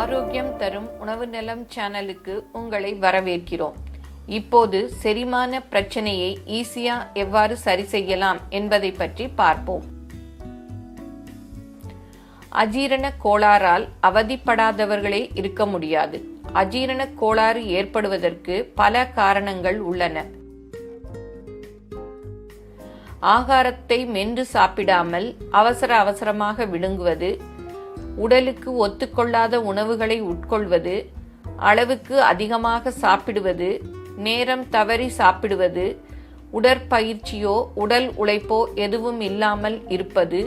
ஆரோக்கியம் தரும் உணவு நலம் சேனலுக்கு உங்களை வரவேற்கிறோம். இப்போது செரிமான பிரச்சனையை ஈஸியா எவ்வாறு சரி செய்யலாம் என்பதை பற்றி பார்ப்போம். அஜீரண கோளாறால் அவதிப்படாதவர்களே இருக்க முடியாது. அஜீரண கோளாறு ஏற்படுவதற்கு பல காரணங்கள் உள்ளன. ஆகாரத்தை மென்று சாப்பிடாமல் அவசரமாக விழுங்குவது, உடலுக்கு ஒத்துக்கொள்ளாத உணவுகளை உட்கொள்வது, அளவுக்கு அதிகமாக சாப்பிடுவது, நேரம் தவறி சாப்பிடுவது, உடற்பயிற்சியோ உடல் உழைப்போ எதுவும் இல்லாமல் இருப்பது,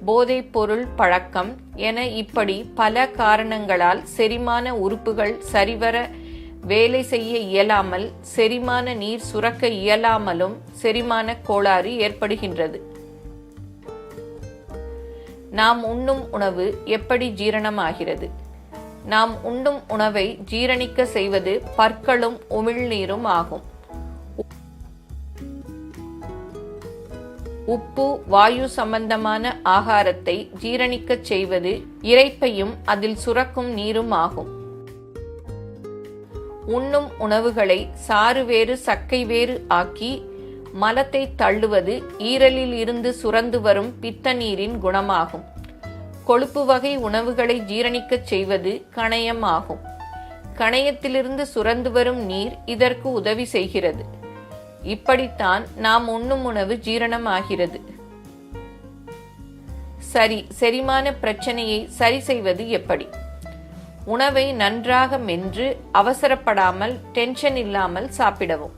போதைப் பொருள் பழக்கம் என இப்படி பல காரணங்களால் செரிமான உறுப்புகள் சரிவர வேலை செய்ய இயலாமல், செரிமான நீர் சுரக்க இயலாமலும் செரிமான கோளாறு ஏற்படுகின்றது. நாம் உண்ணும் உணவு எப்படி ஜீரணமாகிறது? நாம் உண்ணும் உணவை ஜீரணிக்க செய்வது பற்களும் உமிழ்நீரும் ஆகும். உப்பு, வாயு சம்பந்தமான ஆகாரத்தை ஜீரணிக்க செய்வது இரைப்பையும் அதில் சுரக்கும் நீரும் ஆகும். உண்ணும் உணவுகளை சாறு வேறு சக்கை வேறு ஆக்கி மலத்தை தள்ளுவது ஈரலில் இருந்து சுரந்து வரும் பித்த நீரின் குணமாகும். கொழுப்பு வகை உணவுகளை ஜீரணிக்கச் செய்வது கணையம் ஆகும். கணையத்திலிருந்து சுரந்து வரும் நீர் இதற்கு உதவி செய்கிறது. இப்படித்தான் நாம் உண்ணும் உணவு ஜீரணமாகிறது. சரி, செரிமான பிரச்சனையை சரி செய்வது எப்படி? உணவை நன்றாக மென்று அவசரப்படாமல் டென்ஷன் இல்லாமல் சாப்பிடவும்.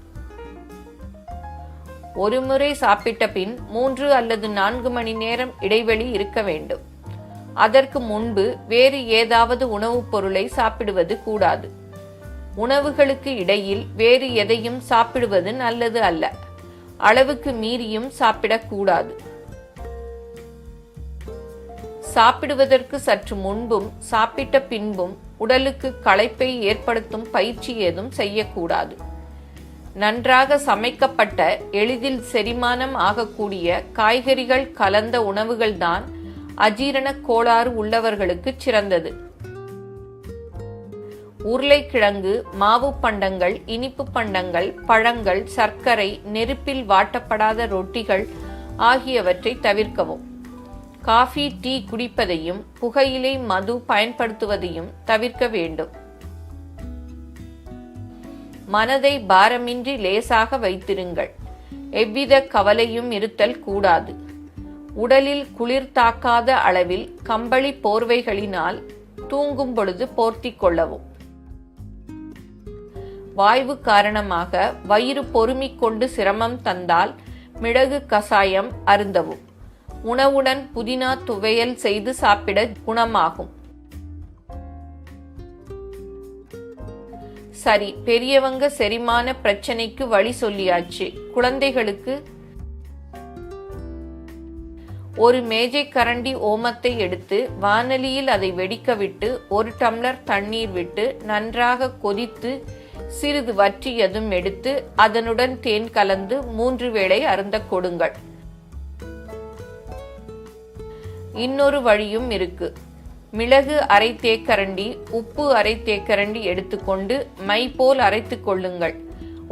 ஒரு முறை சாப்பிட்ட பின் 3 அல்லது 4 மணி நேரம் இடைவெளி இருக்க வேண்டும். அதற்கு முன்பு வேறு ஏதாவது உணவுப் பொருளை சாப்பிடுவது கூடாது. உணவுகளுக்கு இடையில் வேறு எதையும் சாப்பிடுவது நல்லது அல்ல. அளவுக்கு மீறியும் சாப்பிடக்கூடாது. சாப்பிடுவதற்கு சற்று முன்பும் சாப்பிட்ட பின்பும் உடலுக்கு களைப்பை ஏற்படுத்தும் பயிற்சி ஏதும் செய்யக்கூடாது. நன்றாக சமைக்கப்பட்ட, எளிதில் செரிமானம் ஆகக்கூடிய காய்கறிகள் கலந்த உணவுகள்தான் அஜீரண கோளாறு உள்ளவர்களுக்கு சிறந்தது. உருளைக்கிழங்கு, மாவு பண்டங்கள், இனிப்பு பண்டங்கள், பழங்கள், சர்க்கரை, நெருப்பில் வாட்டப்படாத ரொட்டிகள் ஆகியவற்றை தவிர்க்கவும். காஃபி, டீ குடிப்பதையும் புகையிலை, மது பயன்படுத்துவதையும் தவிர்க்க வேண்டும். மனதை பாரமின்றி லேசாக வைத்திருங்கள். எவ்வித கவலையும் இருத்தல் கூடாது. உடலில் குளிர் தாக்காத அளவில் கம்பளி போர்வைகளினால் தூங்கும் பொழுது போர்த்திக் கொள்ளவும். வாய்வு காரணமாக வயிறு பொறுமிக் கொண்டு சிரமம் தந்தால் மிளகு கசாயம் அருந்தவும். உணவுடன் புதினா துவையல் செய்து சாப்பிட குணமாகும். சரி, பெரியவங்க செரிமான பிரச்சனைக்கு வழி சொல்லியாச்சு. குழந்தைகளுக்கு ஒரு மேஜை கரண்டி ஓமத்தை எடுத்து வாணலியில் அதை வெடிக்க விட்டு 1 டம்ளர் தண்ணீர் விட்டு நன்றாக கொதித்து சிறிது வற்றியதும் எடுத்து அதனுடன் தேன் கலந்து 3 வேளை அருந்த கொடுங்கள். இன்னொரு வழியும் இருக்கு. மிளகு அரை தேக்கரண்டி, உப்பு அரை தேக்கரண்டி எடுத்துக்கொண்டு மை போல் அரைத்து கொள்ளுங்கள்.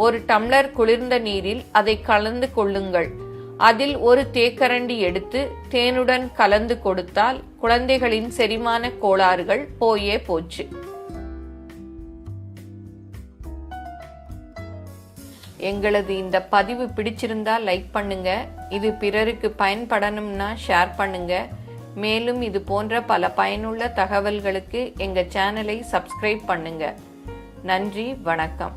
1 டம்ளர் குளிர்ந்த நீரில் அதை கலந்து கொள்ளுங்கள். அதில் 1 தேக்கரண்டி எடுத்து தேனுடன் கலந்து கொடுத்தால் குழந்தைகளின் செரிமான கோளாறுகள் போயே போச்சு. எங்களது இந்த பதிவு பிடிச்சிருந்தா லைக் பண்ணுங்க. இது பிறருக்கு பயன்படணும்னா ஷேர் பண்ணுங்க. மேலும் இது போன்ற பல பயனுள்ள தகவல்களுக்கு எங்க சேனலை சப்ஸ்கிரைப் பண்ணுங்க. நன்றி, வணக்கம்.